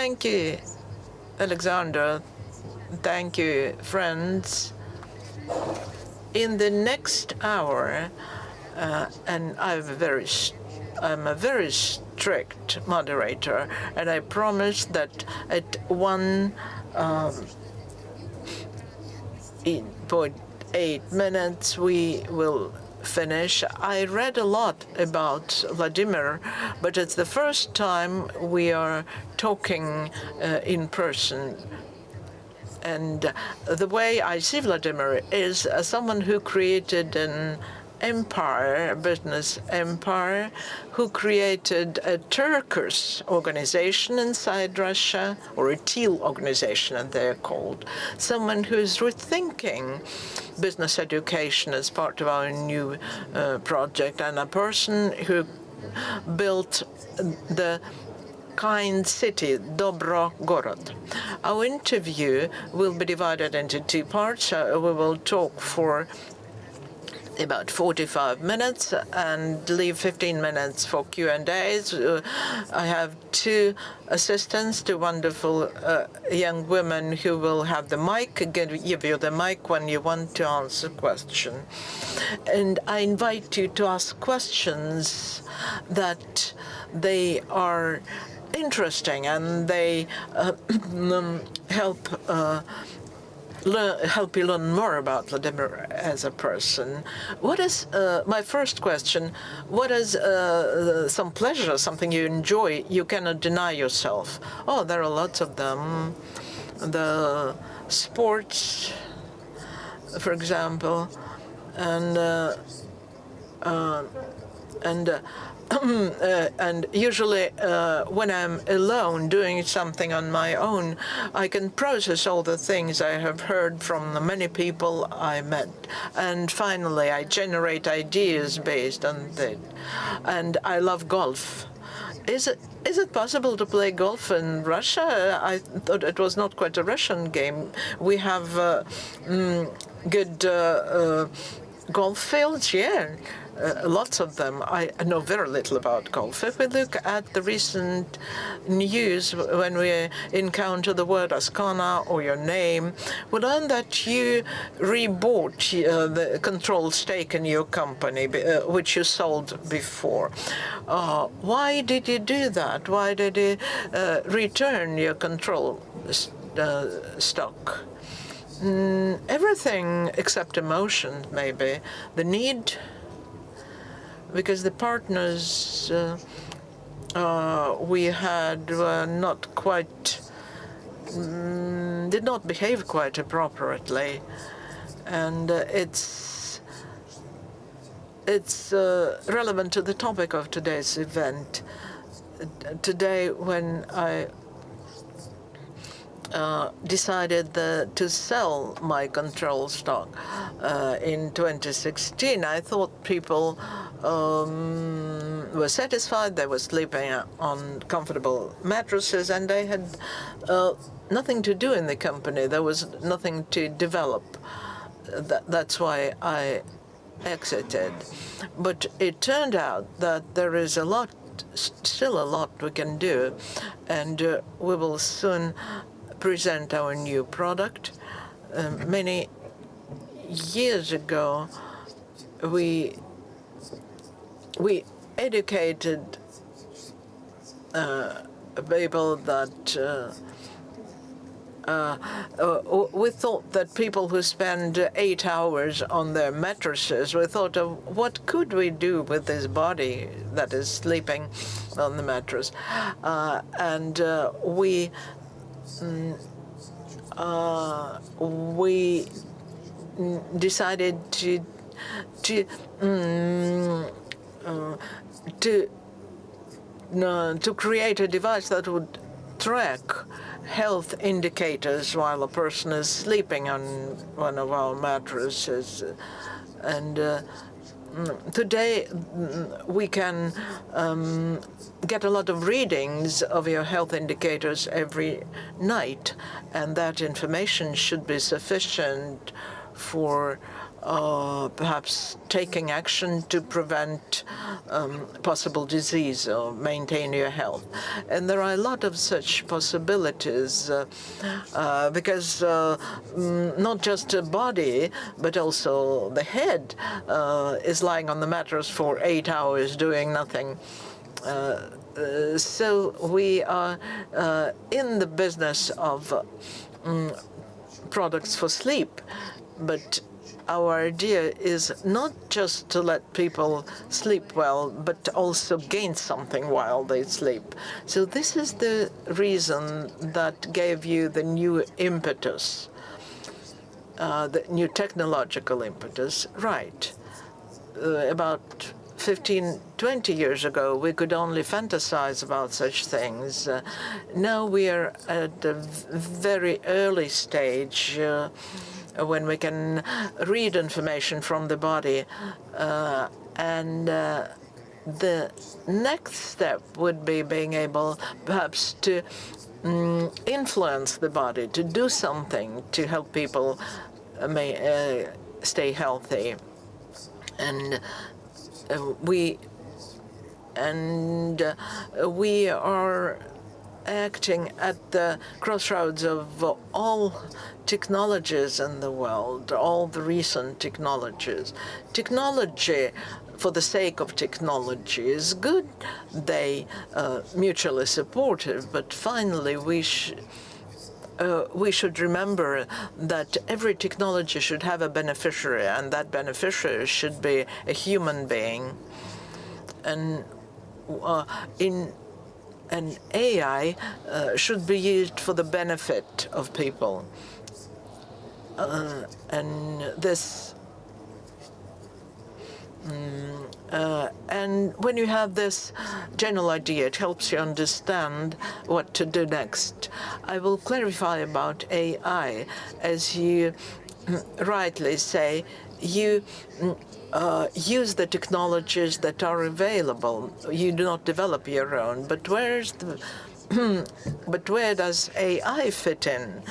Thank you, Alexander. Thank you, friends. In the next hour, and I'm a very strict moderator, and I promise that at 1.8 minutes we will finish. I read a lot about Vladimir, but it's the first time we are talking in person. And the way I see Vladimir is as someone who created an empire, a business empire, who created a Turkish organization inside Russia, or a teal organization, as they're called. Someone who's rethinking business education as part of our new project, and a person who built the kind city, Dobrogorod. Our interview will be divided into two parts. We will talk for about 45 minutes and leave 15 minutes for Q&As. I have two assistants, two wonderful young women who will have the mic, give you the mic when you want to answer a question. And I invite you to ask questions that they are interesting and they help you learn more about Vladimir as a person. What is my first question? What is some pleasure, something you enjoy, you cannot deny yourself? Oh, there are lots of them. The sports, for example, and usually when I'm alone doing something on my own, I can process all the things I have heard from the many people I met. And finally, I generate ideas based on that. And I love golf. Is it possible to play golf in Russia? I thought it was not quite a Russian game. We have good golf fields, yeah. Lots of them. I know very little about golf. If we look at the recent news, when we encounter the word Askona or your name, we learn that you rebought the control stake in your company, which you sold before. Why did you do that? Why did you return your control stock? Everything except emotion, maybe. The need. Because the partners we had were not quite, did not behave quite appropriately. And it's relevant to the topic of today's event. Today, when I decided to sell my control stock in 2016, I thought people were satisfied. They were sleeping on comfortable mattresses, and they had nothing to do in the company. There was nothing to develop. That's why I exited. But it turned out that there is still a lot we can do, and we will soon present our new product. Many years ago, we educated people that we thought that people who spend 8 hours on their mattresses, we thought of what could we do with this body that is sleeping on the mattress, and we decided to create a device that would track health indicators while a person is sleeping on one of our mattresses. And today we can get a lot of readings of your health indicators every night, and that information should be sufficient for perhaps taking action to prevent possible disease or maintain your health. And there are a lot of such possibilities because not just the body, but also the head is lying on the mattress for 8 hours doing nothing. So we are in the business of products for sleep, but our idea is not just to let people sleep well, but also gain something while they sleep. So this is the reason that gave you the new impetus, the new technological impetus. Right. About 15, 20 years ago, we could only fantasize about such things. Now we are at a very early stage when we can read information from the body. And the next step would be being able perhaps to influence the body, to do something to help people stay healthy. And we are acting at the crossroads of all technologies in the world, all the recent technologies. Technology, for the sake of technology, is good. They mutually supportive, but finally we should remember that every technology should have a beneficiary, and that beneficiary should be a human being. And an AI should be used for the benefit of people. And when you have this general idea, it helps you understand what to do next. I will clarify about AI. As you rightly say, you use the technologies that are available. You do not develop your own. But where does AI fit in?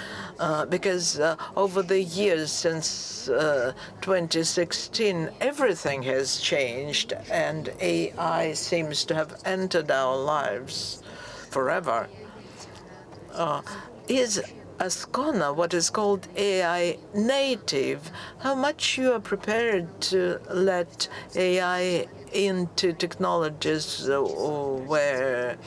Because over the years since 2016, everything has changed, and AI seems to have entered our lives forever. Is Askona what is called AI native? How much you are prepared to let AI into technologies where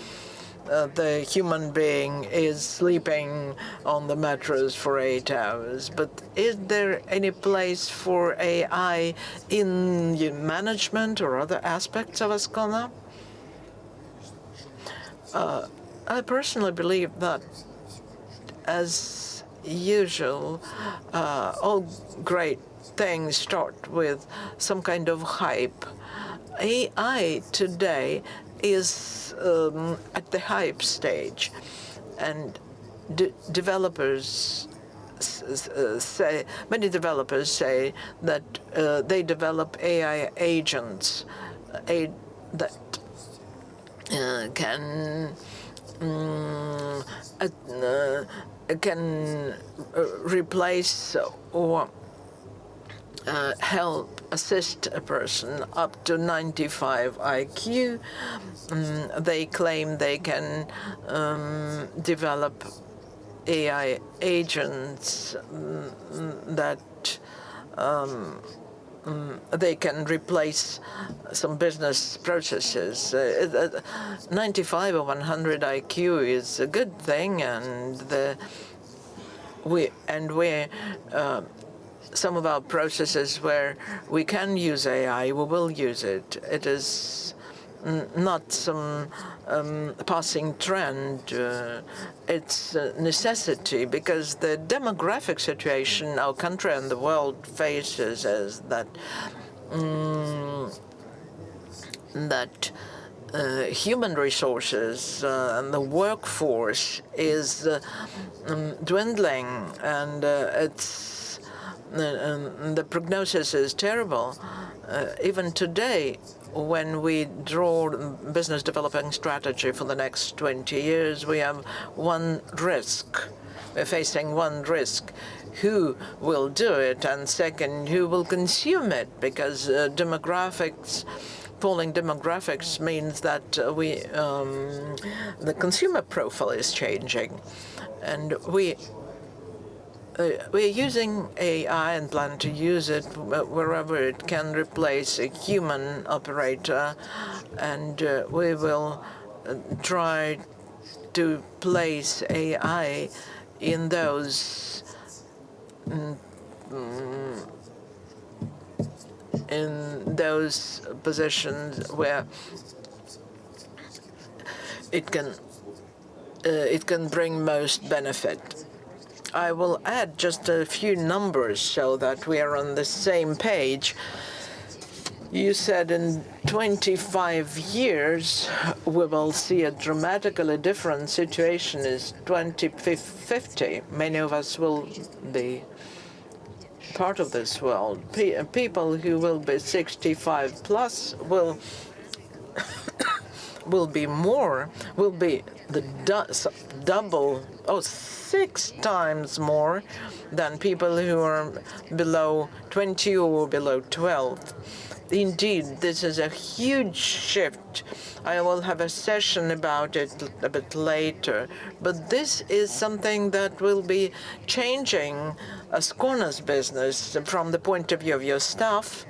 the human being is sleeping on the mattress for 8 hours? But is there any place for AI in management or other aspects of Askona? I personally believe that, as usual, all great things start with some kind of hype. AI today is at the hype stage, and many developers say that they develop AI agents that can replace or help assist a person up to 95 IQ. They claim they can develop AI agents that they can replace some business processes. 95 or 100 IQ is a good thing, and some of our processes where we can use AI, we will use it. It is not some passing trend. It's a necessity, because the demographic situation our country and the world faces is that human resources and the workforce is dwindling, and the prognosis is terrible. Even today, when we draw business developing strategy for the next 20 years, we have one risk. We're facing one risk. Who will do it? And second, who will consume it? Because falling demographics means that the consumer profile is changing. And we're using AI and plan to use it wherever it can replace a human operator, and we will try to place AI in those positions where it can bring most benefit. I will add just a few numbers so that we are on the same page. You said in 25 years we will see a dramatically different situation is 2050. Many of us will be part of this world. People who will be 65 plus will be the double, 6 times more than people who are below 20 or below 12. Indeed, this is a huge shift. I will have a session about it a bit later, but this is something that will be changing Askona's business from the point of view of your staff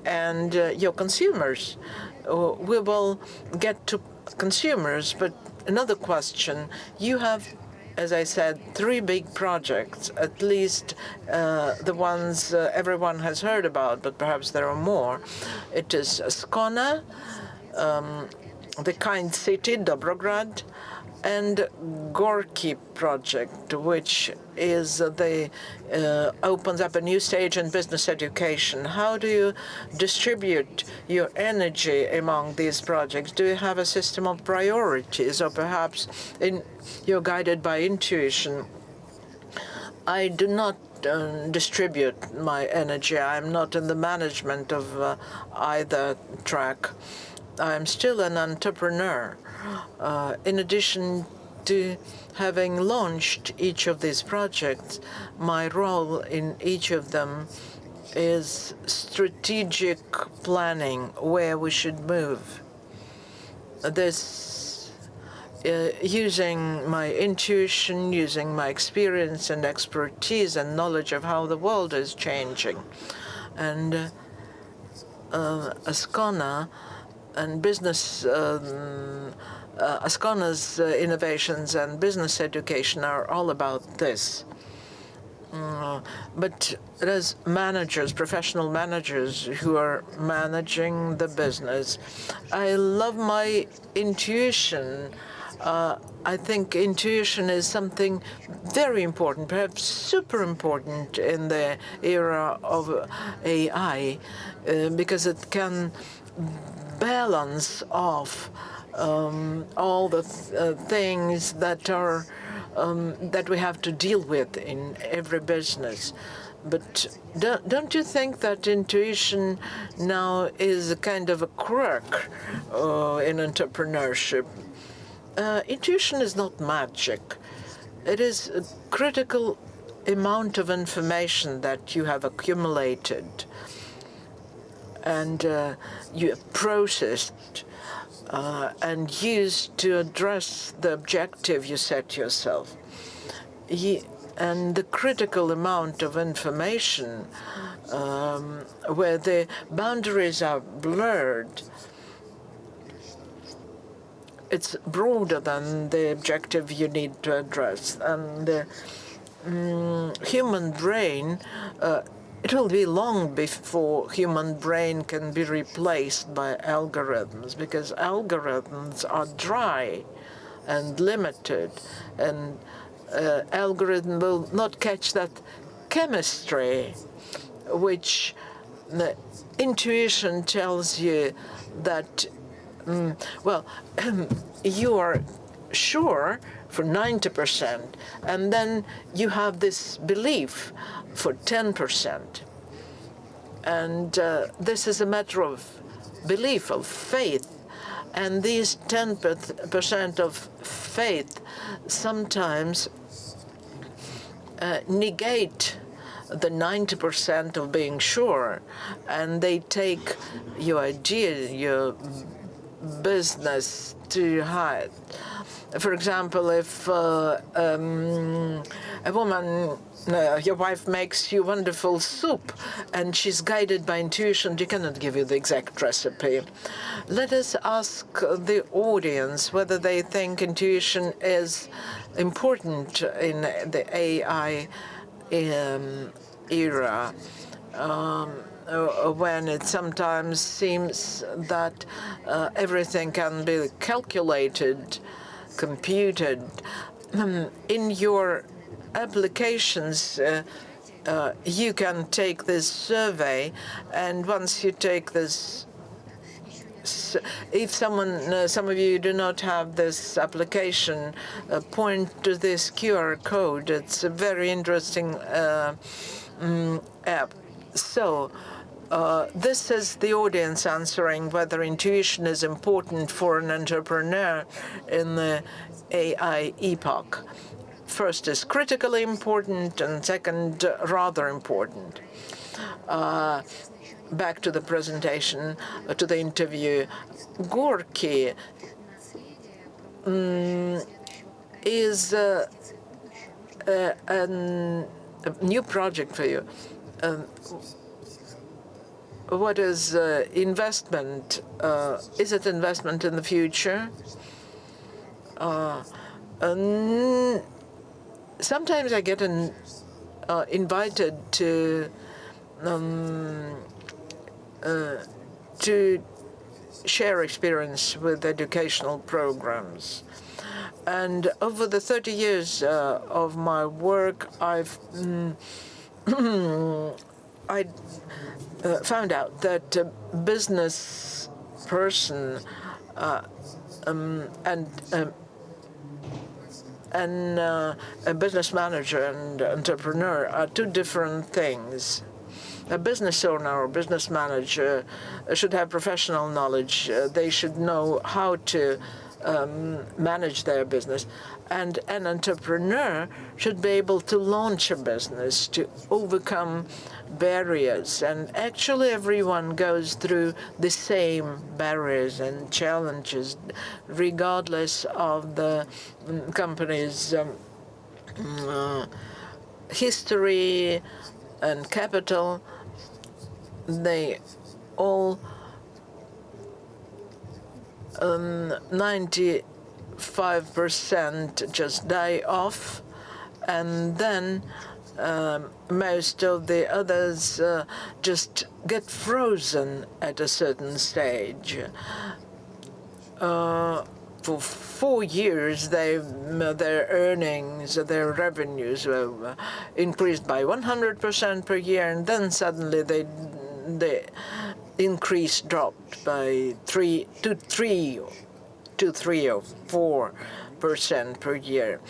and your consumers. We will get to consumers, but another question. You have, as I said, 3 big projects, at least the ones everyone has heard about, but perhaps there are more. It is Askona, the Kind City, Dobrograd, and Gorki project, which is opens up a new stage in business education. How do you distribute your energy among these projects? Do you have a system of priorities, or perhaps you're guided by intuition? I do not distribute my energy. I'm not in the management of either track. I'm still an entrepreneur. In addition to having launched each of these projects, my role in each of them is strategic planning, where we should move. This using my intuition, using my experience and expertise and knowledge of how the world is changing. And Askona and business, Askona's innovations and business education are all about this. But as managers, professional managers who are managing the business, I love my intuition. I think intuition is something very important, perhaps super important in the era of AI, because it can balance off all the things that are that we have to deal with in every business. But don't you think that intuition now is a kind of a quirk in entrepreneurship? Intuition is not magic. It is a critical amount of information that you have accumulated and you have processed and used to address the objective you set yourself. And the critical amount of information where the boundaries are blurred, it's broader than the objective you need to address. And the human brain, it will be long before human brain can be replaced by algorithms, because algorithms are dry and limited, and algorithm will not catch that chemistry, which the intuition tells you that, you are sure for 90%, and then you have this belief for 10%. And this is a matter of belief, of faith. And these 10% of faith sometimes negate the 90% of being sure, and they take your idea, your business too high. For example, if a woman, your wife makes you wonderful soup and she's guided by intuition, she cannot give you the exact recipe. Let us ask the audience whether they think intuition is important in the AI era, when it sometimes seems that everything can be calculated, computed. In your applications, you can take this survey, and once you take this, if some of you do not have this application, point to this QR code. It's a very interesting app. So this is the audience answering whether intuition is important for an entrepreneur in the AI epoch. First is critically important, and second, rather important. Back to the presentation, to the interview. Gorki is a new project for you. What is investment? Is it investment in the future? Sometimes I get invited to share experience with educational programs. And over the 30 years of my work, I've found out that a business person and a business manager and entrepreneur are two different things. A business owner or business manager should have professional knowledge. They should know how to manage their business. And an entrepreneur should be able to launch a business, to overcome barriers. And actually everyone goes through the same barriers and challenges, regardless of the company's history and capital. They all 95% just die off, and then most of the others just get frozen at a certain stage. For 4 years, their earnings, their revenues were increased by 100% per year, and then suddenly the increase dropped by 3 or 4% per year.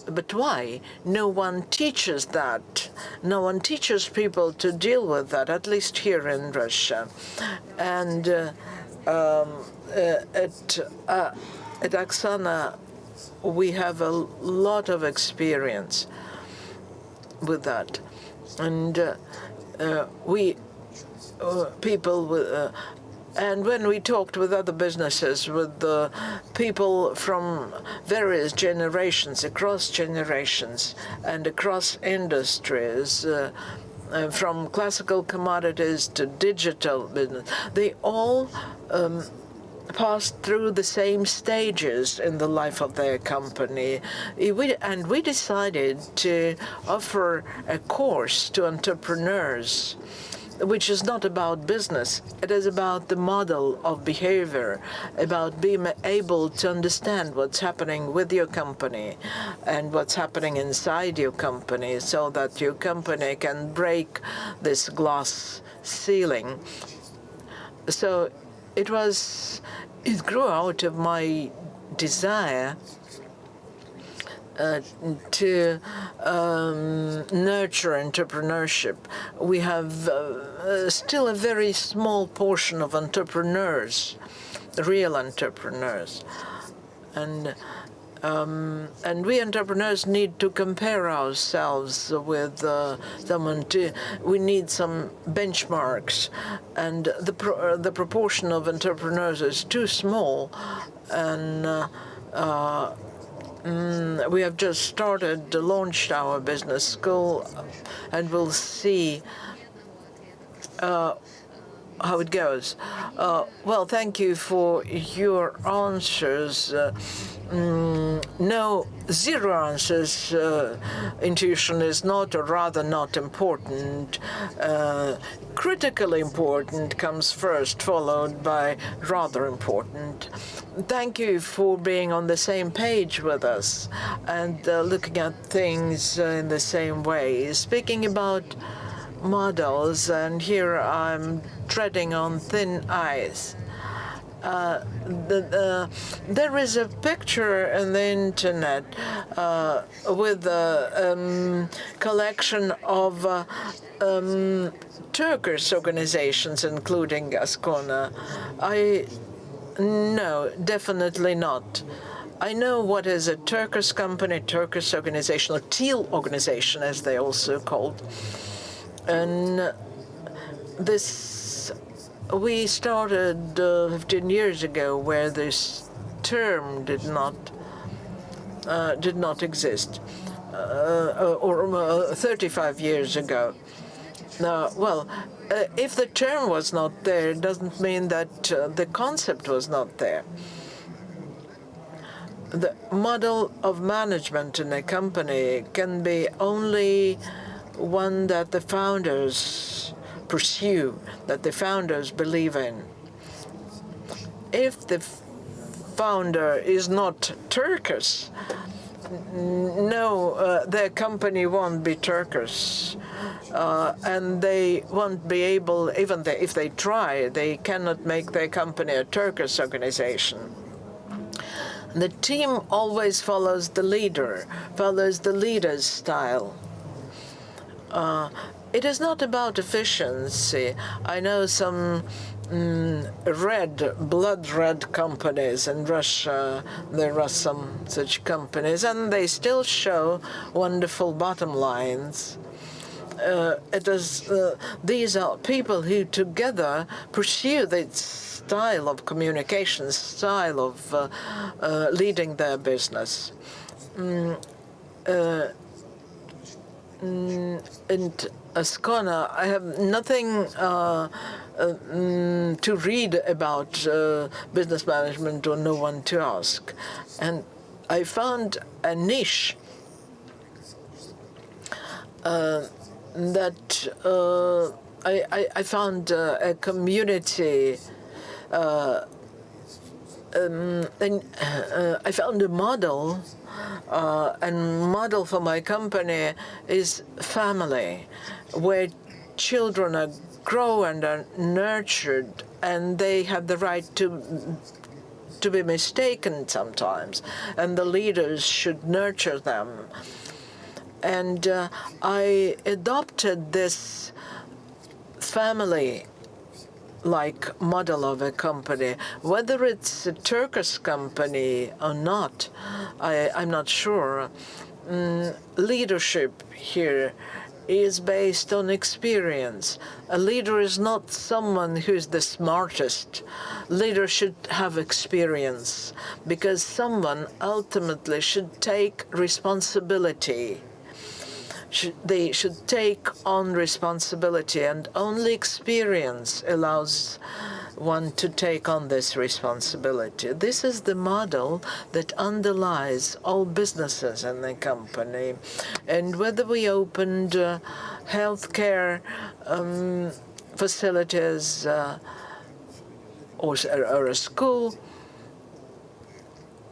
But why? No one teaches that. No one teaches people to deal with that, at least here in Russia. And at Askona, we have a lot of experience with that. And and when we talked with other businesses, with the people from various generations, across generations and across industries, from classical commodities to digital business, they all passed through the same stages in the life of their company. And we decided to offer a course to entrepreneurs, which is not about business. It is about the model of behavior, about being able to understand what's happening with your company and what's happening inside your company, so that your company can break this glass ceiling. So it grew out of my desire to nurture entrepreneurship. We have still a very small portion of entrepreneurs, real entrepreneurs. And we entrepreneurs need to compare ourselves with someone. We need some benchmarks, and the proportion of entrepreneurs is too small, and we have just launched our business school, and we'll see how it goes. Well, thank you for your answers. No, zero answers. Intuition is not, or rather not important. Critically important comes first, followed by rather important. Thank you for being on the same page with us and looking at things in the same way. Speaking about models, and here I'm treading on thin ice. There is a picture on the internet with a collection of Turkish organizations, including Askona. No, definitely not. I know what is a Turkish company, Turkish organization, or Teal organization, as they also called. And we started 15 years ago, where this term did not exist, or 35 years ago. If the term was not there, it doesn't mean that the concept was not there. The model of management in a company can be only one that the founders pursue, that the founders believe in. If the founder is not Turkish, their company won't be Turkish, and they won't be able, even if they try, they cannot make their company a Turkish organization. The team always follows the leader's style. It is not about efficiency. I know some blood red companies in Russia. There are some such companies, and they still show wonderful bottom lines. These are people who together pursue this style of communication, style of leading their business. In Askona, I have nothing to read about business management, or no one to ask. And I found a niche that I found a community. I found a model. And model for my company is family, where children grow and are nurtured, and they have the right to be mistaken sometimes, and the leaders should nurture them. And I adopted this family-like model of a company. Whether it's a Turkish company or not, I'm not sure. Leadership here is based on experience. A leader is not someone who's the smartest. Leader should have experience, because someone ultimately should take responsibility. They should take on responsibility, and only experience allows one to take on this responsibility. This is the model that underlies all businesses in the company. And whether we opened healthcare facilities or a school,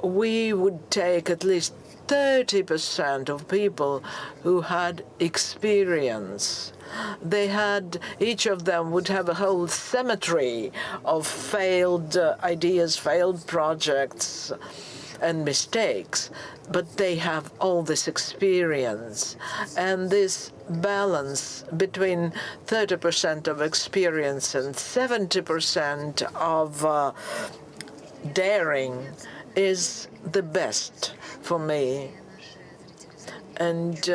we would take at least 30% of people who had experience. They had, each of them would have a whole cemetery of failed ideas, failed projects, and mistakes, but they have all this experience. And this balance between 30% of experience and 70% of daring is the best for me. And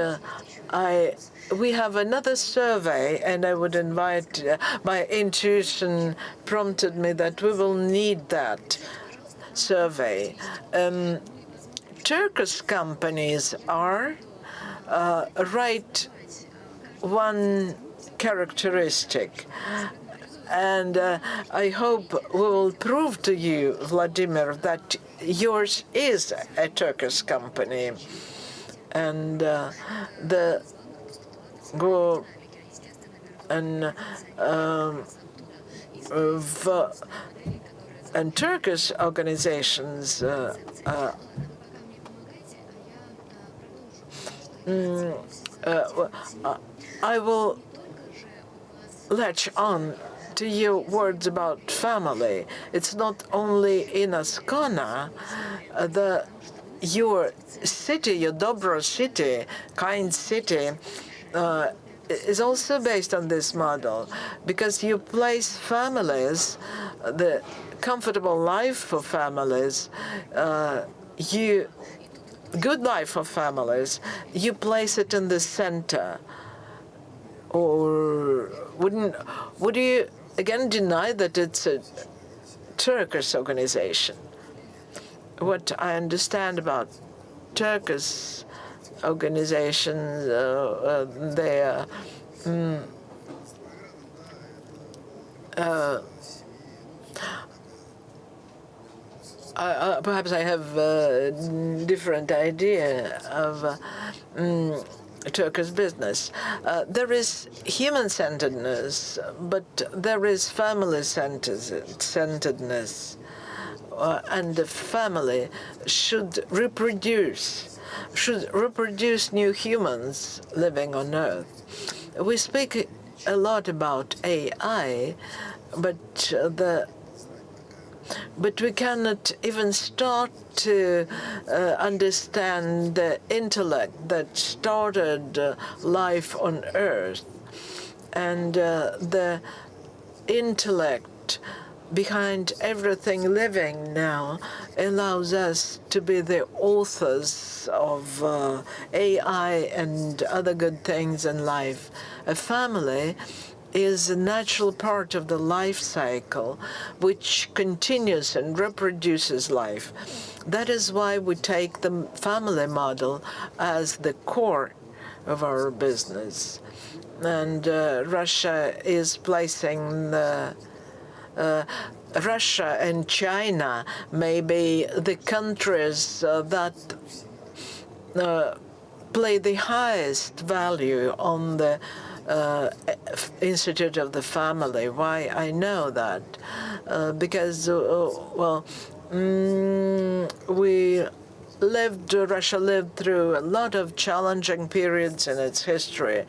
we have another survey, and I would invite, my intuition prompted me that we will need that survey. Turkish companies are right one characteristic. And I hope we will prove to you, Vladimir, that yours is a Turkish company. And and Turkish organizations I will latch on to your words about family. It's not only in Askona, your city, your Dobro city, kind city, is also based on this model, because you place families, the comfortable life for families, good life for families, you place it in the center. Or would you again deny that it's a Turkish organization? What I understand about Turkish organizations, they are perhaps I have a different idea of Turkish business. There is human-centeredness, but there is family-centeredness. And the family should reproduce new humans living on Earth. We speak a lot about AI, but we cannot even start to understand the intellect that started life on Earth. And the intellect behind everything living now allows us to be the authors of AI and other good things in life. A family is a natural part of the life cycle which continues and reproduces life. That is why we take the family model as the core of our business. And Russia is placing Russia and China may be the countries that play the highest value on the Institute of the Family. Why I know that? Because, Russia lived through a lot of challenging periods in its history.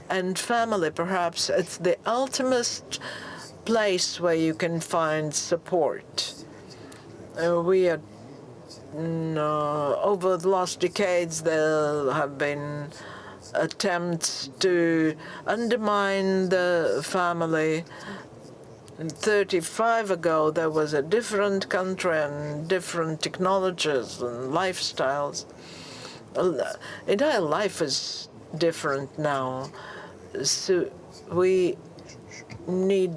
And family, perhaps, it's the ultimate place where you can find support. We are, over the last decades, there have been attempts to undermine the family. 35 ago, there was a different country and different technologies and lifestyles. Entire life is different now. So we need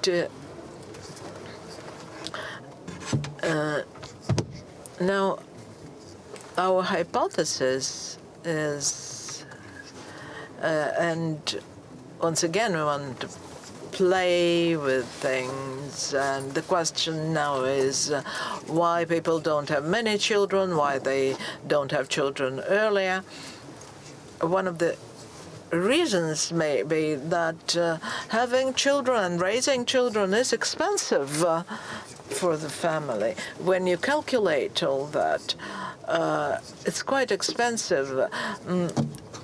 to now our hypothesis is, and once again, we want to play with things. And the question now is why people don't have many children, why they don't have children earlier. One of the reasons may be that having children and raising children is expensive. for the family. When you calculate all that, it's quite expensive.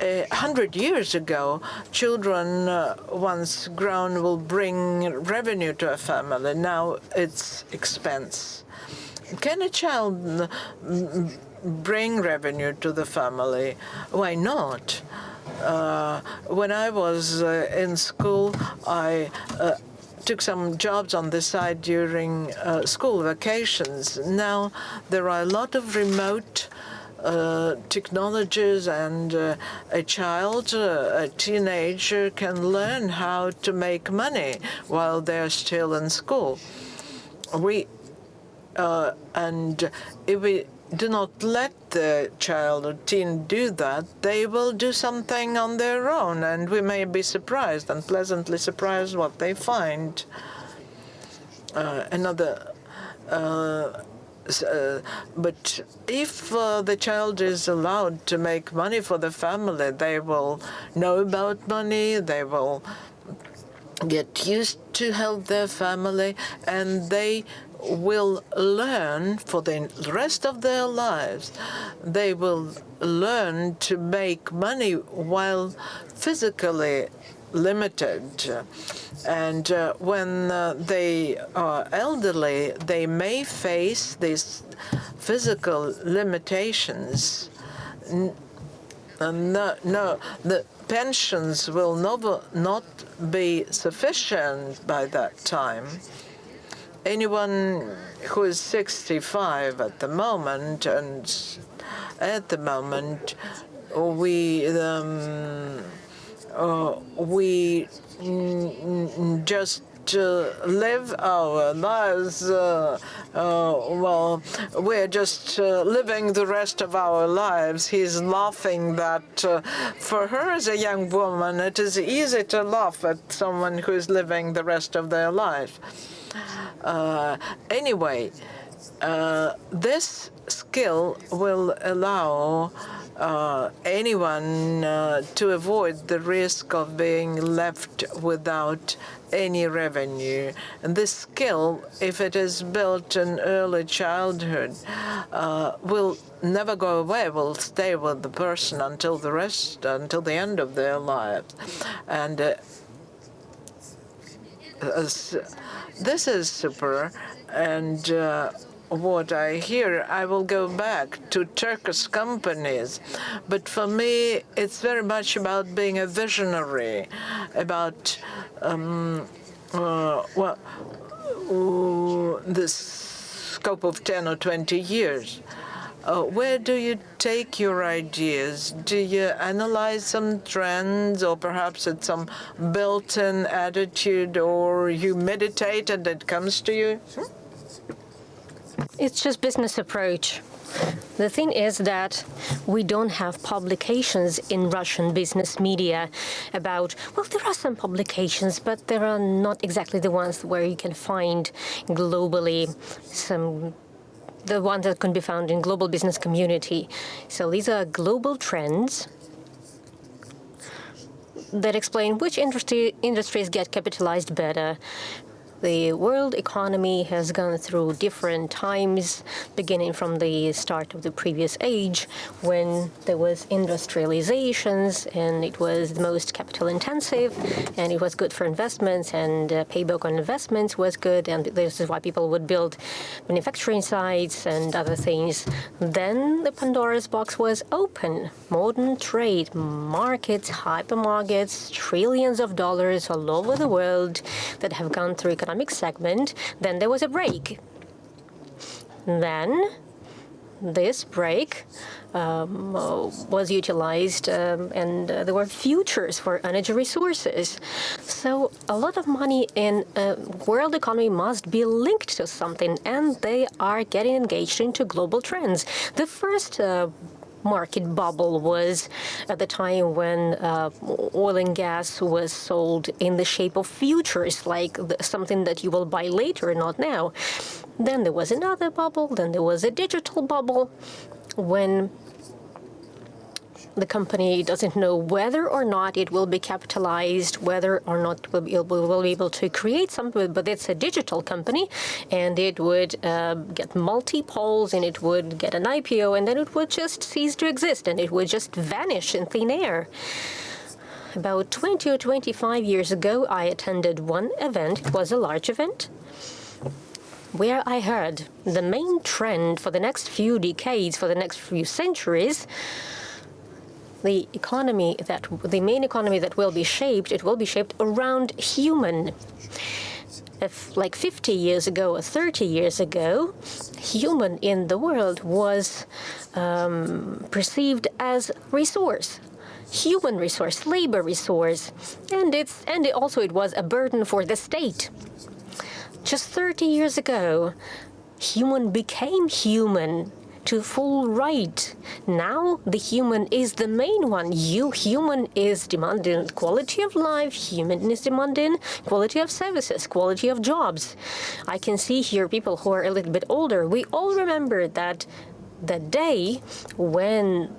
100 years ago, children, once grown, will bring revenue to a family. Now it's expense. Can a child bring revenue to the family? Why not? When I was in school, I took some jobs on the side during school vacations. Now there are a lot of remote technologies, and a child, a teenager, can learn how to make money while they're still in school. And if we do not let the child or teen do that, they will do something on their own, and we may be surprised and pleasantly surprised what they find. But if the child is allowed to make money for the family, they will know about money, they will get used to help their family, and they will learn for the rest of their lives. They will learn to make money while physically limited. And when they are elderly, they may face these physical limitations. The pensions will not be sufficient by that time. Anyone who is 65 at the moment, and at the moment we just live our lives. Well, we're just living the rest of our lives. He's laughing that for her as a young woman, it is easy to laugh at someone who is living the rest of their life. Anyway, this skill will allow anyone to avoid the risk of being left without any revenue. And this skill, if it is built in early childhood, will never go away, will stay with the person until the end of their lives. And this is super. And what I hear, I will go back to Turkish companies. But for me, it's very much about being a visionary, about this scope of 10 or 20 years. Where do you take your ideas? Do you analyze some trends, or perhaps it's some built-in attitude, or you meditate and it comes to you? It's just business approach. The thing is that we don't have publications in Russian business media about, well, there are some publications, but there are not exactly the ones where you can find globally the ones that can be found in global business community. So these are global trends that explain which industries get capitalized better. The world economy has gone through different times, beginning from the start of the previous age, when there was industrializations and it was the most capital intensive, and it was good for investments, and payback on investments was good, and this is why people would build manufacturing sites and other things. Then the Pandora's box was open. Modern trade, markets, hypermarkets, trillions of dollars all over the world that have gone through economic segment. Then there was a break. Then this break was utilized, and there were futures for energy resources. So a lot of money in world economy must be linked to something, and they are getting engaged into global trends. The first market bubble was at the time when oil and gas was sold in the shape of futures, like something that you will buy later, not now. Then there was another bubble. Then there was a digital bubble when the company doesn't know whether or not it will be capitalized, whether or not it will be able to create something, but it's a digital company, and it would get multi-polls, and it would get an IPO, and then it would just cease to exist, and it would just vanish in thin air. About 20 or 25 years ago, I attended one event. It was a large event, where I heard the main trend for the next few decades, for the next few centuries, the main economy that will be shaped, it will be shaped around human. If, like 50 years ago or 30 years ago, human in the world was perceived as resource. Human resource, labor resource, and it was a burden for the state. Just 30 years ago, human became human to full right. Now the human is the main one. Human is demanding quality of life, human is demanding quality of services, quality of jobs. I can see here people who are a little bit older. We all remember that the day when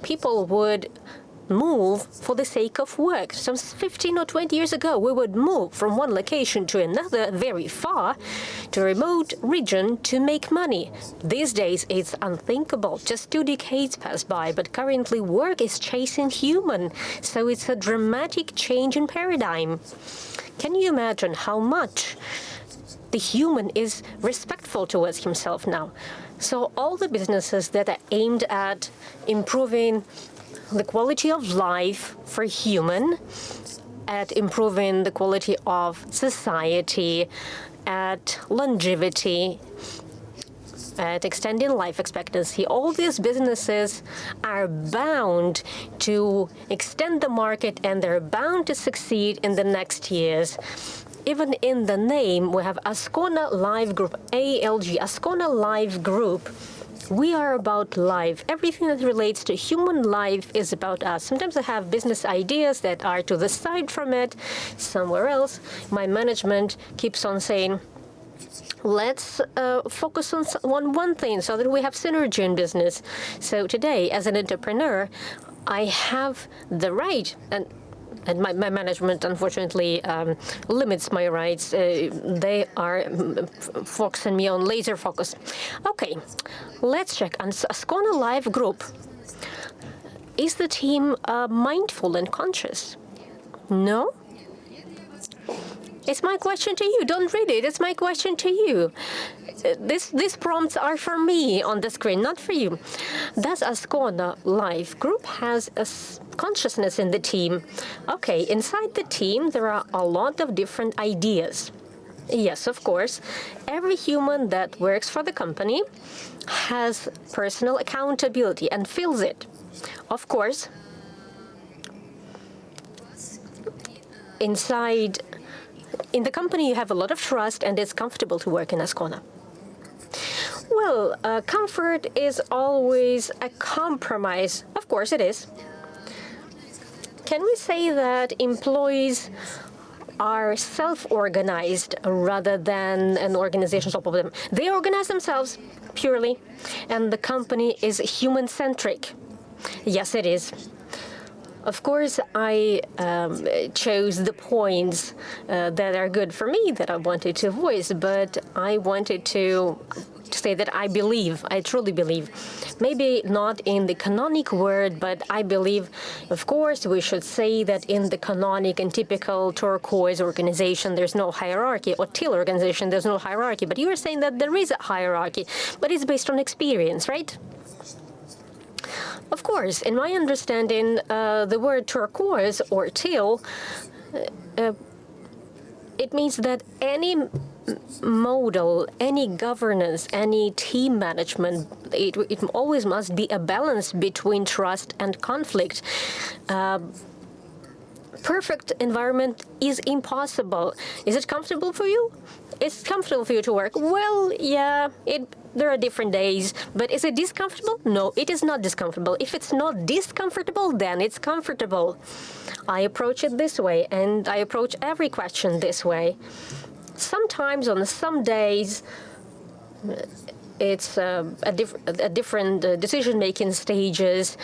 people would move for the sake of work. Some 15 or 20 years ago, we would move from one location to another, very far, to a remote region to make money. These days, it's unthinkable. Just 2 decades pass by, but currently work is chasing human. So it's a dramatic change in paradigm. Can you imagine how much the human is respectful towards himself now? So all the businesses that are aimed at improving the quality of life for human, at improving the quality of society, at longevity, at extending life expectancy, all these businesses are bound to extend the market, and they're bound to succeed in the next years. Even in the name, we have Askona Live Group, ALG, Askona Live Group. We are about life. Everything that relates to human life is about us. Sometimes I have business ideas that are to the side from it, somewhere else. My management keeps on saying, let's focus on one thing so that we have synergy in business. So today, as an entrepreneur, I have the right, and my management, unfortunately, limits my rights. They are focusing me on laser focus. Okay, let's check. On Askona Live Group, is the team mindful and conscious? No? It's my question to you. Don't read it. It's my question to you. These prompts are for me on the screen, not for you. Does Askona Live Group has a consciousness in the team? Okay, inside the team, there are a lot of different ideas. Yes, of course. Every human that works for the company has personal accountability and feels it. Of course, in the company, you have a lot of trust, and it's comfortable to work in Askona. Well, comfort is always a compromise. Of course it is. Can we say that employees are self-organized rather than an organization on top of them? They organize themselves purely, and the company is human-centric. Yes, it is. Of course, I chose the points that are good for me that I wanted to voice, but I wanted to say that I truly believe. Maybe not in the canonic word, but I believe, of course, we should say that in the canonic and typical turquoise organization, there's no hierarchy, or teal organization, there's no hierarchy. But you are saying that there is a hierarchy, but it's based on experience, right? Of course, in my understanding, the word turquoise or teal, it means that any model, any governance, any team management, it always must be a balance between trust and conflict. Perfect environment is impossible. Is it comfortable for you? It's comfortable for you to work. Well, yeah, there are different days, but is it discomfortable? No, it is not discomfortable. If it's not discomfortable, then it's comfortable. I approach it this way, and I approach every question this way. Sometimes on some days, it's a different decision-making stages.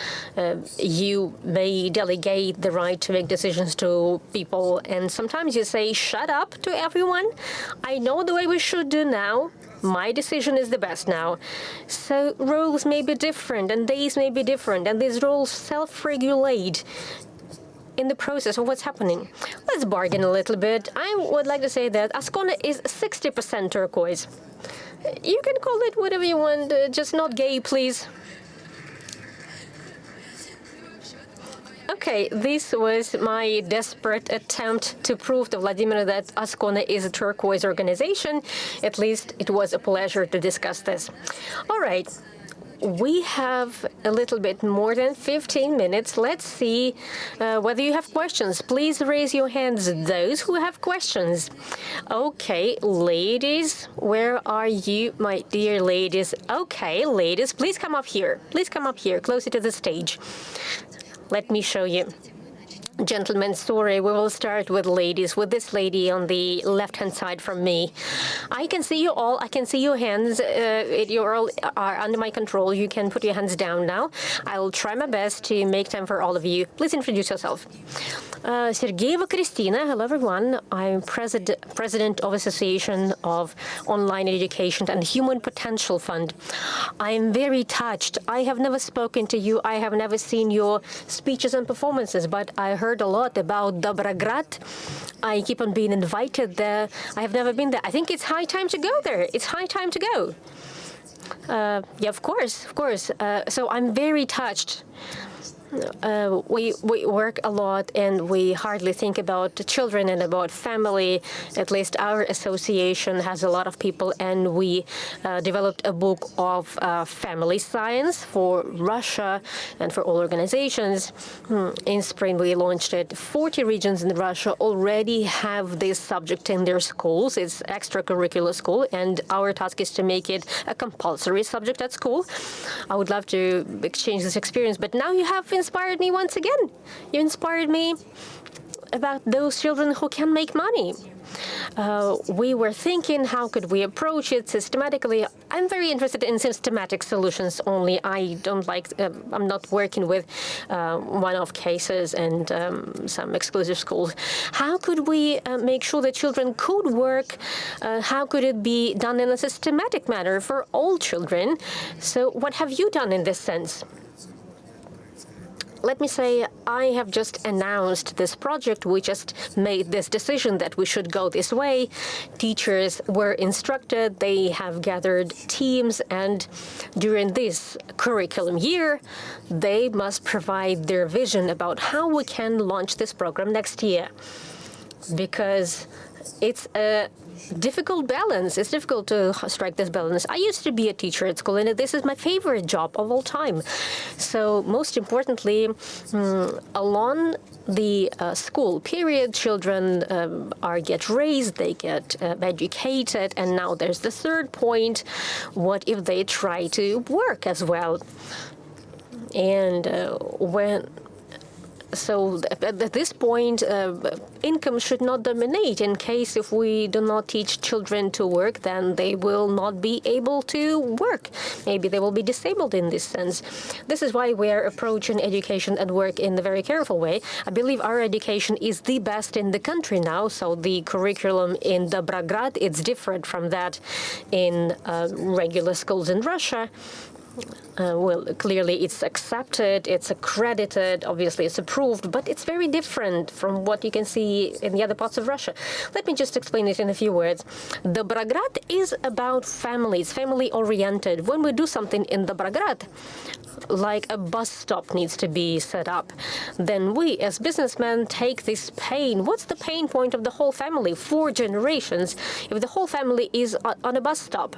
You may delegate the right to make decisions to people, and sometimes you say, shut up to everyone. I know the way we should do now. My decision is the best now. So roles may be different, and days may be different, and these roles self-regulate in the process of what's happening. Let's bargain a little bit. I would like to say that Askona is 60% turquoise. You can call it whatever you want, just not gay, please. Okay, this was my desperate attempt to prove to Vladimir that Askona is a turquoise organization. At least it was a pleasure to discuss this. All right. We have a little bit more than 15 minutes. Let's see whether you have questions. Please raise your hands, those who have questions. Okay, ladies, where are you, my dear ladies? Okay, ladies, please come up here. Please come up here, closer to the stage. Let me show you. Gentlemen, sorry, we will start with ladies, with this lady on the left-hand side from me. I can see you all. I can see your hands. You all are under my control. You can put your hands down now. I will try my best to make time for all of you. Please introduce yourself. Sergeyeva Kristina. Hello, everyone. I'm president of Association of Online Education and Human Potential Fund. I am very touched. I have never spoken to you. I have never seen your speeches and performances, but I heard a lot about Dobrograd. I keep on being invited there. I have never been there. I think it's high time to go there. It's high time to go. Yeah, of course. So I'm very touched. We work a lot, and we hardly think about children and about family. At least our association has a lot of people, and we developed a book of family science for Russia and for all organizations. In spring, we launched it. 40 regions in Russia already have this subject in their schools. It's extracurricular school, and our task is to make it a compulsory subject at school. I would love to exchange this experience, but now you have inspired me once again. You inspired me about those children who can make money. We were thinking, how could we approach it systematically? I'm very interested in systematic solutions only. I'm not working with one-off cases and some exclusive schools. How could we make sure that children could work? How could it be done in a systematic manner for all children? So what have you done in this sense? Let me say, I have just announced this project. We just made this decision that we should go this way. Teachers were instructed. They have gathered teams, and during this curriculum year, they must provide their vision about how we can launch this program next year. Because it's a difficult balance. It's difficult to strike this balance. I used to be a teacher at school, and this is my favorite job of all time. So most importantly, along the school period, children get raised, they get educated, and now there's the third point. What if they try to work as well? And So at this point, income should not dominate. In case if we do not teach children to work, then they will not be able to work. Maybe they will be disabled in this sense. This is why we are approaching education and work in a very careful way. I believe our education is the best in the country now. So the curriculum in Dobrograd, it's different from that in regular schools in Russia. Well, clearly it's accepted, it's accredited, obviously it's approved, but it's very different from what you can see in the other parts of Russia. Let me just explain it in a few words. Dobrograd is about families, family-oriented. When we do something in Dobrograd, like a bus stop needs to be set up, then we as businessmen take this pain. What's the pain point of the whole family? 4 generations. If the whole family is on a bus stop,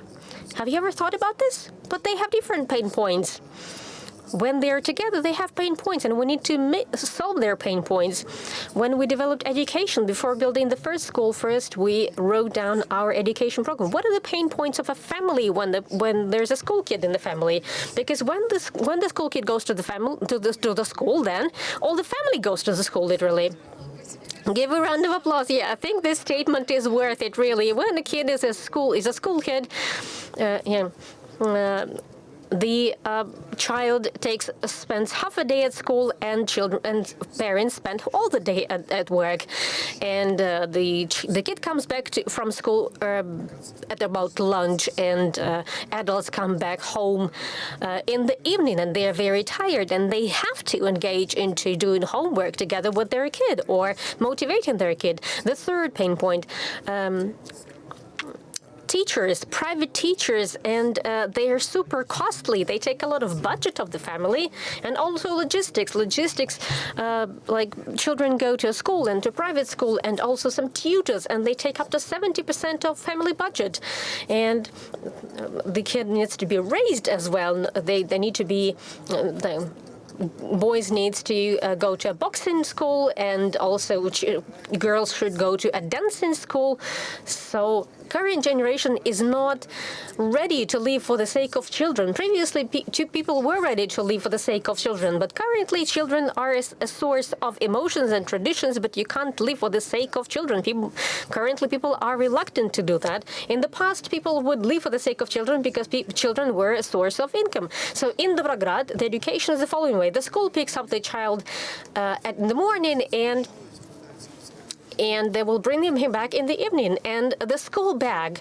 have you ever thought about this? But they have different pain points. When they're together, they have pain points, and we need to solve their pain points. When we developed education, before building the first school, we wrote down our education program. What are the pain points of a family when there's a school kid in the family? Because when the school kid goes to the school, then all the family goes to the school, literally. Give a round of applause. Yeah, I think this statement is worth it, really. When a kid is a school kid, yeah. the child spends half a day at school, and parents spend all the day at work, and the kid comes back from school at about lunch, and adults come back home in the evening, and they are very tired, and they have to engage into doing homework together with their kid or motivating their kid. The third pain point. Teachers, private teachers, and they are super costly. They take a lot of budget of the family, and also logistics. Like children go to a school and to private school, and also some tutors, and they take up to 70% of family budget. And the kid needs to be raised as well. They need to be. Boys needs to go to a boxing school, and also girls should go to a dancing school. So current generation is not ready to live for the sake of children. Previously, people were ready to live for the sake of children, but currently children are a source of emotions and traditions, but you can't live for the sake of children. Currently, people are reluctant to do that. In the past, people would live for the sake of children because children were a source of income. So in Dobrograd, the education is the following way. The school picks up the child in the morning, and they will bring him back in the evening, and the school bag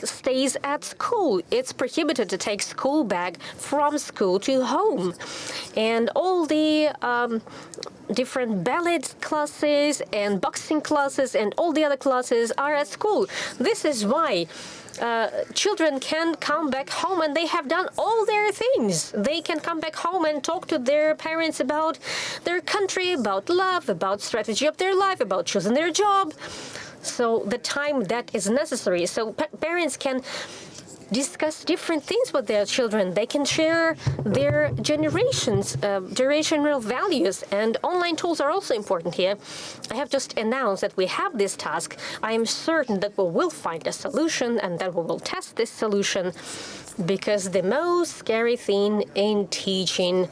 stays at school. It's prohibited to take school bag from school to home. And all the different ballet classes and boxing classes and all the other classes are at school. This is why children can come back home, and they have done all their things. They can come back home and talk to their parents about their country, about love, about strategy of their life, about choosing their job. So the time that is necessary. So parents can discuss different things with their children. They can share their generational values, and online tools are also important here. I have just announced that we have this task. I am certain that we will find a solution, and that we will test this solution, because the most scary thing in teaching,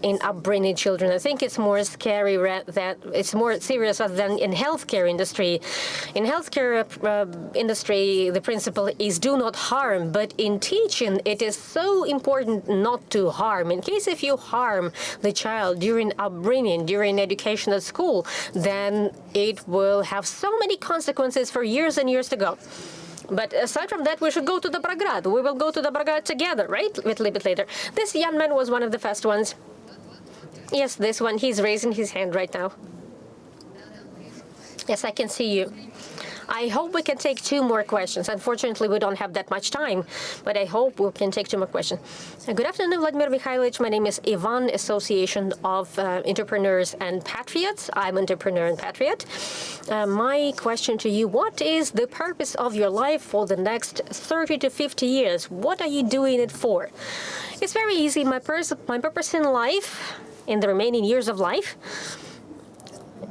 in upbringing children, I think it's more scary that it's more serious than in healthcare industry. In healthcare industry, the principle is do not harm, but in teaching, it is so important not to harm. In case if you harm the child during upbringing, during education at school, then it will have so many consequences for years and years to go. But aside from that, we should go to Dobrograd. We will go to Dobrograd together, right? A little bit later. This young man was one of the first ones. Yes, this one. He's raising his hand right now. Yes, I can see you. I hope we can take 2 more questions. Unfortunately, we don't have that much time, but I hope we can take 2 more questions. Good afternoon, Vladimir Mikhailovich. My name is Ivan, Association of Entrepreneurs and Patriots. I'm entrepreneur and patriot. My question to you, what is the purpose of your life for the next 30 to 50 years? What are you doing it for? It's very easy. My purpose in life, in the remaining years of life,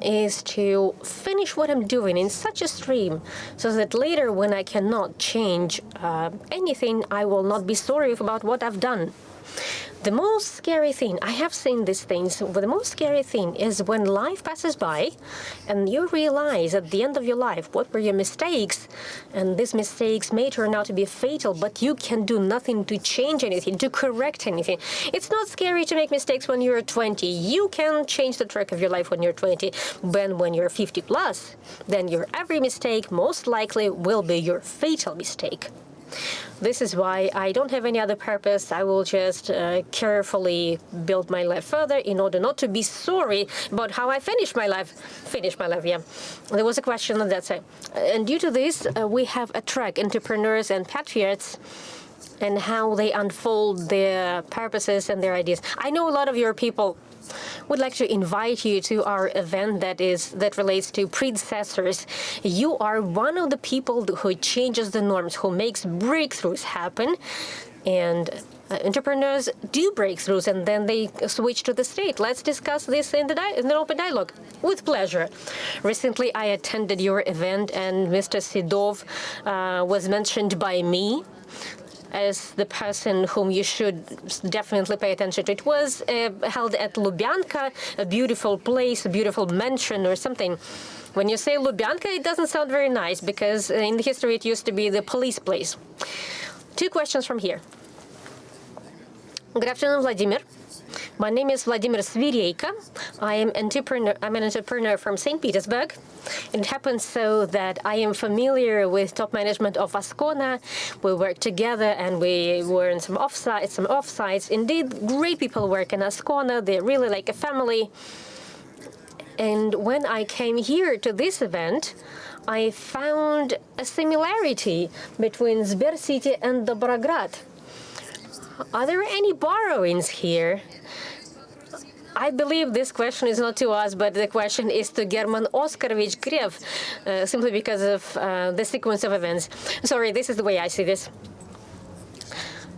is to finish what I'm doing in such a stream so that later when I cannot change anything, I will not be sorry about what I've done. The most scary thing, I have seen these things, but the most scary thing is when life passes by and you realize at the end of your life what were your mistakes, and these mistakes may turn out to be fatal, but you can do nothing to change anything, to correct anything. It's not scary to make mistakes when you're 20. You can change the track of your life when you're 20. But when you're 50 plus, then your every mistake most likely will be your fatal mistake. This is why I don't have any other purpose. I will just carefully build my life further in order not to be sorry about how I finished my life. Yeah. There was a question on that side. And due to this, we have a track, Entrepreneurs and Patriots, and how they unfold their purposes and their ideas. I know a lot of your people would like to invite you to our event that relates to predecessors. You are one of the people who changes the norms, who makes breakthroughs happen, and entrepreneurs do breakthroughs, and then they switch to the state. Let's discuss this in the open dialogue. With pleasure. Recently, I attended your event, and Mr. Sedov was mentioned by me as the person whom you should definitely pay attention to. It was held at Lubyanka, a beautiful place, a beautiful mansion or something. When you say Lubyanka, it doesn't sound very nice, because in the history it used to be the police place. 2 questions from here. Good afternoon, Vladimir. My name is Vladimir Sedov. I'm an entrepreneur from St. Petersburg. It happens so that I am familiar with top management of Askona. We work together and we were in some offsites. Indeed, great people work in Askona. They're really like a family. And when I came here to this event, I found a similarity between Sbercity and Dobrograd. Are there any borrowings here? I believe this question is not to us, but the question is to German Oskarovich Grev, simply because of the sequence of events. Sorry, this is the way I see this.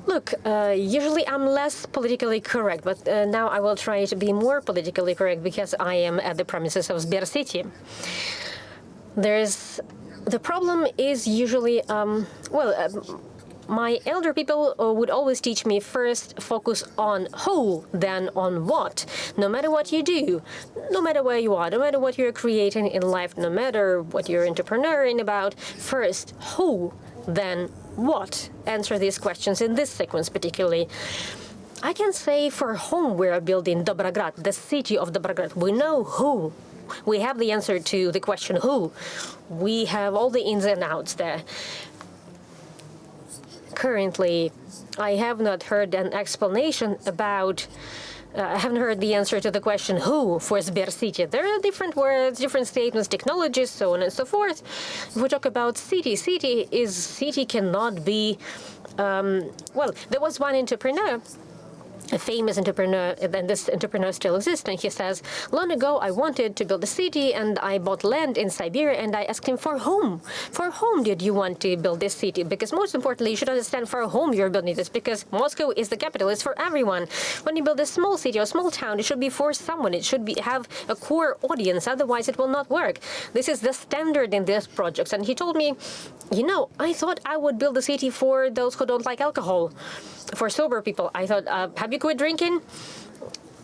Look, usually I'm less politically correct, but now I will try to be more politically correct because I am at the premises of Sbercity. The problem is usually, my elder people would always teach me first focus on who, then on what. No matter what you do, no matter where you are, no matter what you're creating in life, no matter what you're entrepreneuring about, first who, then what. Answer these questions in this sequence particularly. I can say for whom we are building Dobrograd, the city of Dobrograd. We know who. We have the answer to the question who. We have all the ins and outs there. Currently, I have not heard an explanation about, I haven't heard the answer to the question who for Sbercity. There are different words, different statements, technologies, so on and so forth. If we talk about city cannot be, there was one entrepreneur, a famous entrepreneur, and this entrepreneur still exists, and he says, long ago I wanted to build a city and I bought land in Siberia and I asked him for whom? For whom did you want to build this city? Because most importantly, you should understand for whom you're building this, because Moscow is the capital, it's for everyone. When you build a small city or small town, it should be for someone, it should have a core audience, otherwise it will not work. This is the standard in these projects. And he told me, I thought I would build a city for those who don't like alcohol. For sober people, I thought, have you quit drinking?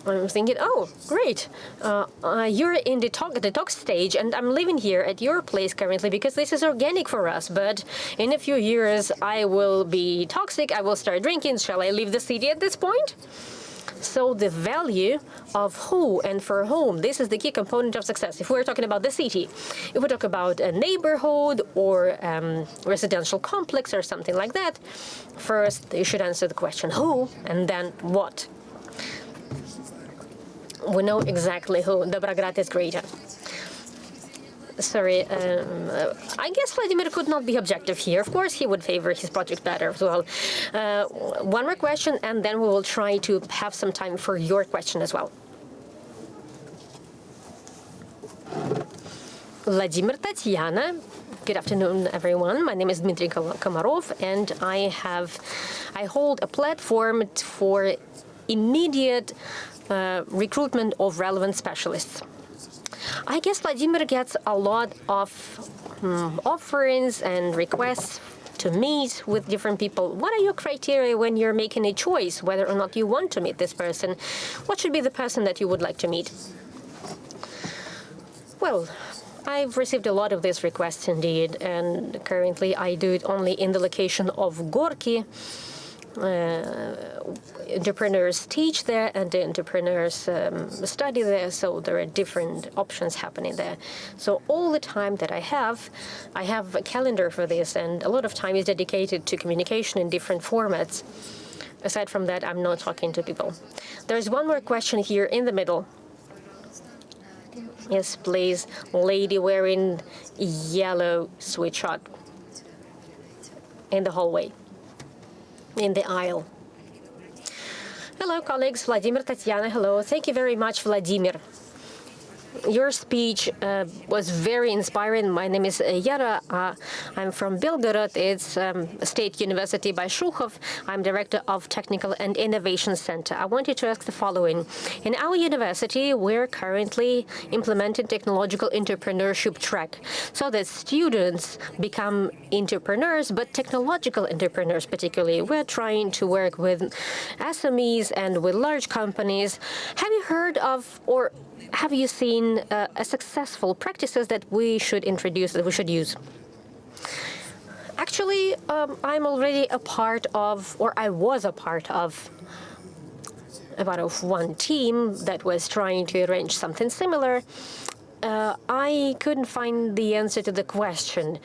I'm thinking, oh, great. You're in the detox stage, and I'm living here at your place currently because this is organic for us. But in a few years, I will be toxic. I will start drinking. Shall I leave the city at this point? So the value of who and for whom, this is the key component of success. If we're talking about the city, if we talk about a neighborhood or residential complex or something like that, first you should answer the question who and then what. We know exactly who. Dobrograd is greater. Sorry, I guess Vladimir could not be objective here. Of course, he would favor his project better as well. One more question, and then we will try to have some time for your question as well. Vladimir, Tatyana. Good afternoon, everyone. My name is Dmitry Komarov, and I hold a platform for immediate recruitment of relevant specialists. I guess Vladimir gets a lot of offerings and requests to meet with different people. What are your criteria when you're making a choice whether or not you want to meet this person? What should be the person that you would like to meet? Well, I've received a lot of these requests indeed, and currently I do it only in the location of Gorki. Entrepreneurs teach there and the entrepreneurs study there, so there are different options happening there. So all the time that I have a calendar for this, and a lot of time is dedicated to communication in different formats. Aside from that, I'm not talking to people. There's one more question here in the middle. Yes, please. Lady wearing yellow sweatshirt in the hallway. In the aisle. Hello, colleagues. Vladimir, Tatyana. Hello. Thank you very much, Vladimir. Your speech was very inspiring. My name is Yara. I'm from Belgorod. It's State University by Shukhov. I'm director of Technical and Innovation Center. I wanted to ask the following. In our university, we're currently implementing technological entrepreneurship track so that students become entrepreneurs, but technological entrepreneurs particularly. We're trying to work with SMEs and with large companies. Have you heard of or have you seen successful practices that we should introduce, that we should use? Actually, I'm already a part of, or I was a part of, one team that was trying to arrange something similar. I couldn't find the answer to the question,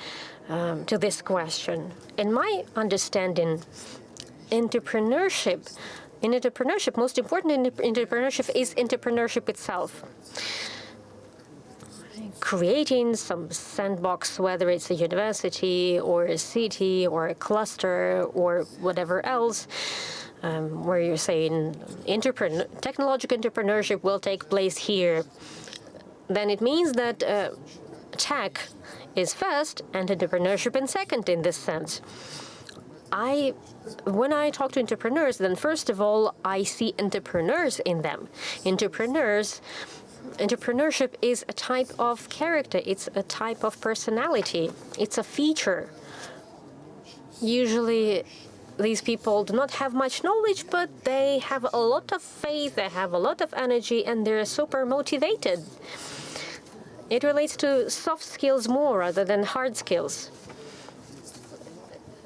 to this question. In my understanding, most important in entrepreneurship is entrepreneurship itself. Creating some sandbox, whether it's a university or a city or a cluster or whatever else, where you're saying technological entrepreneurship will take place here, then it means that tech is first and entrepreneurship in second in this sense. When I talk to entrepreneurs, then first of all, I see entrepreneurs in them. Entrepreneurship is a type of character. It's a type of personality. It's a feature. Usually, these people do not have much knowledge, but they have a lot of faith, they have a lot of energy, and they're super motivated. It relates to soft skills more rather than hard skills.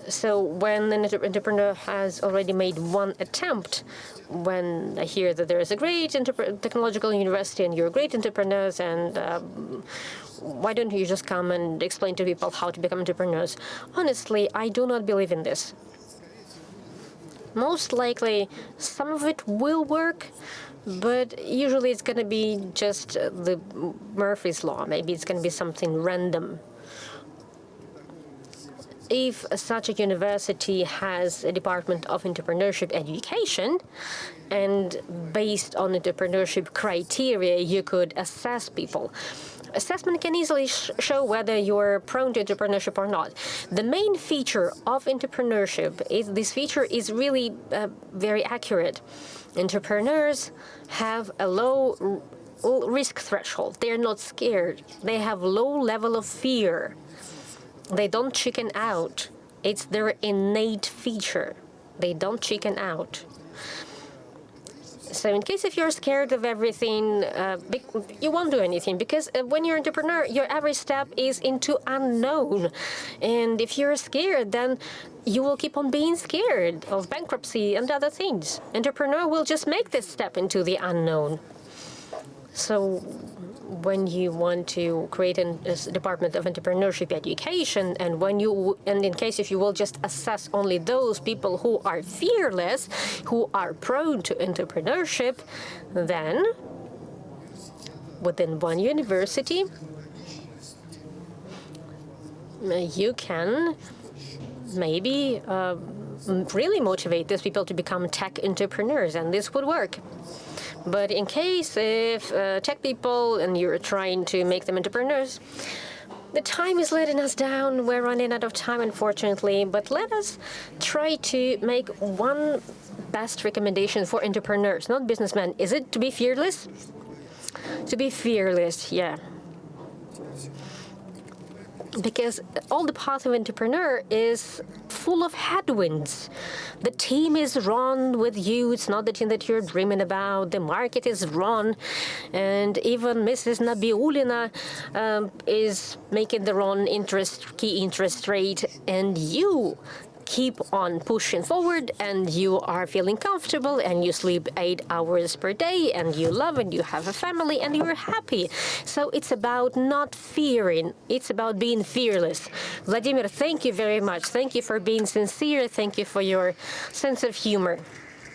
So when an entrepreneur has already made one attempt, when I hear that there is a great technological university and you're great entrepreneurs, and why don't you just come and explain to people how to become entrepreneurs? Honestly, I do not believe in this. Most likely, some of it will work, but usually it's going to be just the Murphy's Law. Maybe it's going to be something random. If such a university has a department of entrepreneurship education, and based on entrepreneurship criteria, you could assess people. Assessment can easily show whether you're prone to entrepreneurship or not. The main feature of entrepreneurship is this feature is really very accurate. Entrepreneurs have a low risk threshold. They're not scared. They have low level of fear. They don't chicken out. It's their innate feature. They don't chicken out. So in case if you're scared of everything, you won't do anything, because when you're an entrepreneur, your every step is into unknown. And if you're scared, then you will keep on being scared of bankruptcy and other things. Entrepreneur will just make this step into the unknown. So when you want to create a department of entrepreneurship education, and in case if you will just assess only those people who are fearless, who are prone to entrepreneurship, then within one university, you can maybe really motivate these people to become tech entrepreneurs, and this would work. But in case if tech people and you're trying to make them entrepreneurs, the time is letting us down. We're running out of time, unfortunately. But let us try to make one best recommendation for entrepreneurs, not businessmen. Is it to be fearless? To be fearless, yeah. Because all the path of entrepreneur is full of headwinds. The team is wrong with you. It's not the team that you're dreaming about. The market is wrong. And even Mrs. Nabiulina is making the wrong key interest rate. And you keep on pushing forward, and you are feeling comfortable, and you sleep 8 hours per day, and you love, and you have a family, and you're happy. So it's about not fearing. It's about being fearless. Vladimir, thank you very much. Thank you for being sincere. Thank you for your sense of humor.